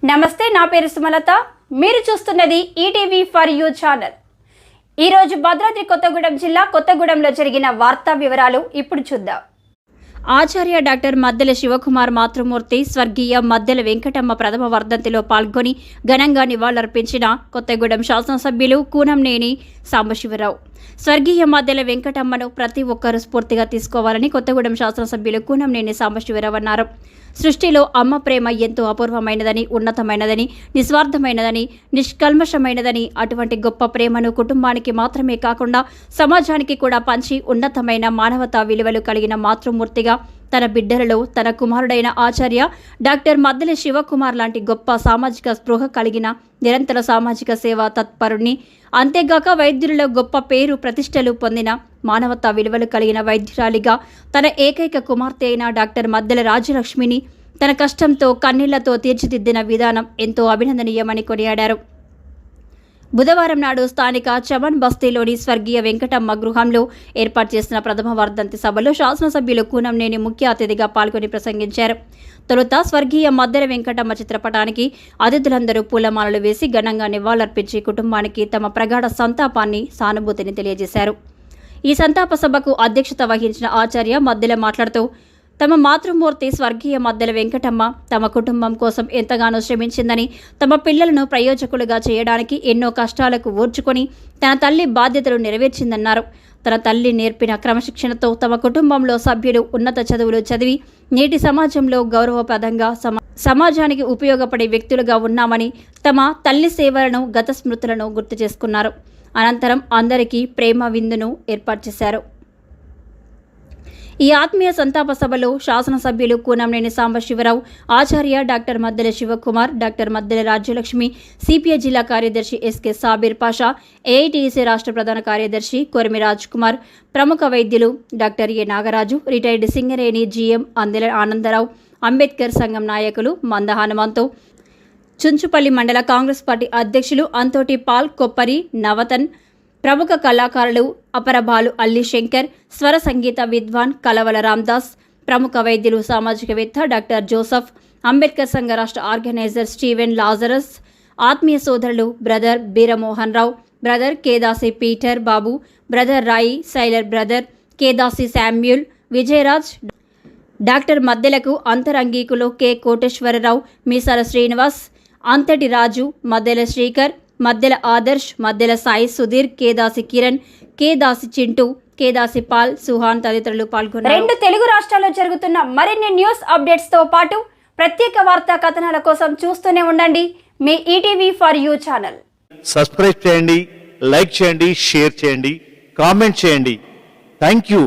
నమస్తే, నా పేరు సుమలత. మీరు చూస్తున్నది ఈటీవీ ఫర్ యూ ఛానల్. ఈరోజు భద్రాద్రి కొత్తగూడెం జిల్లా కొత్తగూడెంలో జరిగిన వార్తా వివరాలు ఇప్పుడు చూద్దాం. ఆచార్య డాక్టర్ మద్దెల శివకుమార్ మాతృమూర్తి స్వర్గీయ మద్దెల వెంకటమ్మ ప్రథమ వర్ధంతిలో పాల్గొని ఘనంగా నివాళులర్పించిన కొత్తగూడెం శాసనసభ్యులు కూనంనేని సాంబశివరావు. స్వర్గీయ మద్దెల వెంకటమ్మను ప్రతి ఒక్కరూ స్ఫూర్తిగా తీసుకోవాలని కొత్తగూడెం శాసనసభ్యులు కూనంనేని సాంబశివరావు అన్నారు. సృష్టిలో అమ్మ ప్రేమ ఎంతో అపూర్వమైనదని, ఉన్నతమైనదని, నిస్వార్థమైనదని, నిష్కల్మషమైనదని, అటువంటి గొప్ప ప్రేమను కుటుంబానికి మాత్రమే కాకుండా సమాజానికి కూడా పంచి ఉన్నతమైన మానవతా విలువలు కలిగిన మాతృమూర్తిగా తన బిడ్డలలో తన కుమారుడైన ఆచార్య డాక్టర్ మద్దెల శివకుమార్ లాంటి గొప్ప సామాజిక స్పృహ కలిగిన నిరంతర సామాజిక సేవా తత్పరుని, అంతేగాక వైద్యులలో గొప్ప పేరు ప్రతిష్టలు పొందిన మానవతా విలువలు కలిగిన వైద్యురాలిగా తన ఏకైక కుమార్తె అయిన డాక్టర్ మద్దెల రాజ్యలక్ష్మిని తన కష్టంతో కన్నీళ్లతో తీర్చిదిద్దిన విధానం ఎంతో అభినందనీయమని కొనియాడారు. బుధవారం నాడు స్థానిక చమన్ బస్తీలోని స్వర్గీయ వెంకటమ్మ గృహంలో ఏర్పాటు చేసిన ప్రథమ వర్ధంతి సభలో శాసనసభ్యులు కూనంనేని ముఖ్య అతిథిగా పాల్గొని ప్రసంగించారు. తొలుత స్వర్గీయ మద్దెల వెంకటమ్మ చిత్రపటానికి అతిథులందరూ పూలమాలలు వేసి ఘనంగా నివాళులర్పించి కుటుంబానికి తమ ప్రగాఢ సంతాపాన్ని, సానుభూతిని తెలియజేశారు. ఈ సంతాప సభకు అధ్యక్షత వహించిన ఆచార్య మద్దెల మాట్లాడుతూ, తమ మాతృమూర్తి స్వర్గీయ మద్దెల వెంకటమ్మ తమ కుటుంబం కోసం ఎంతగానో శ్రమించిందని, తమ పిల్లలను ప్రయోజకులుగా చేయడానికి ఎన్నో కష్టాలకు ఓర్చుకొని తన తల్లి బాధ్యతలు నెరవేర్చిందన్నారు. తన తల్లి నేర్పిన క్రమశిక్షణతో తమ కుటుంబంలో సభ్యులు ఉన్నత చదువులు చదివి నేటి సమాజంలో గౌరవప్రదంగా సమాజానికి ఉపయోగపడే వ్యక్తులుగా ఉన్నామని తమ తల్లి సేవలను, గత స్మృతులను గుర్తు చేసుకున్నారు. అనంతరం అందరికీ ప్రేమ విందును ఏర్పాటు చేశారు. ఈ ఆత్మీయ సంతాప సభలో శాసనసభ్యులు కూనంనేని సాంబశివరావు, ఆచార్య డాక్టర్ మద్దెల శివకుమార్, డాక్టర్ మద్దెల రాజ్యలక్ష్మి, సిపిఐ జిల్లా కార్యదర్శి ఎస్కే సాబీర్ పాషా, ఏఐటీసీ రాష్ట్ర ప్రధాన కార్యదర్శి కొరిమి రాజ్ కుమార్, ప్రముఖ వైద్యులు doctor A Nagaraju, retired Singareni GM Andela Anandarao, Ambedkar సంఘం నాయకులు మంద హనుమంతు, చుంచుపల్లి మండల కాంగ్రెస్ పార్టీ అధ్యక్షులు అంతోటి పాల్, కొప్పరి నవతన్, ప్రముఖ కళాకారులు అపరబాలు అల్లి శంకర్, స్వర సంగీత విద్వాన్ కలవల రామ్దాస్, ప్రముఖ వైద్యులు సామాజికవేత్త డాక్టర్ జోసఫ్, అంబేద్కర్ సంఘ రాష్ట్ర ఆర్గనైజర్ స్టీవెన్ లాజరస్, ఆత్మీయ సోదరులు brother Beeramohan Rao, brother Kedasi Peter Babu, brother Roy Sailor, brother Kedasi Samuel, Vijayaraj, doctor మద్దెలకు అంతరంగికులు కె కోటేశ్వరరావు, మీసాల శ్రీనివాస్, అంతటి రాజు, మద్దెల శ్రీకర్, మద్దెల ఆదర్శ్, మద్దెల సాయి సుధీర్, కేదాసి కిరణ్, కేదాసి చింటూ, కేదాసి పాల్, సుహాన్ తదితరులు పాల్గొన్నారు. 2 తెలుగు రాష్ట్రాల్లో జరుగుతున్న మరిన్ని న్యూస్ అప్డేట్స్ తో పాటు ప్రత్యేక వార్తా కథనాల కోసం చూస్తూనే ఉండండి మీ ETV for you channel. Subscribe చేయండి, లైక్ చేయండి, షేర్ చేయండి, కామెంట్ చేయండి. Thank you.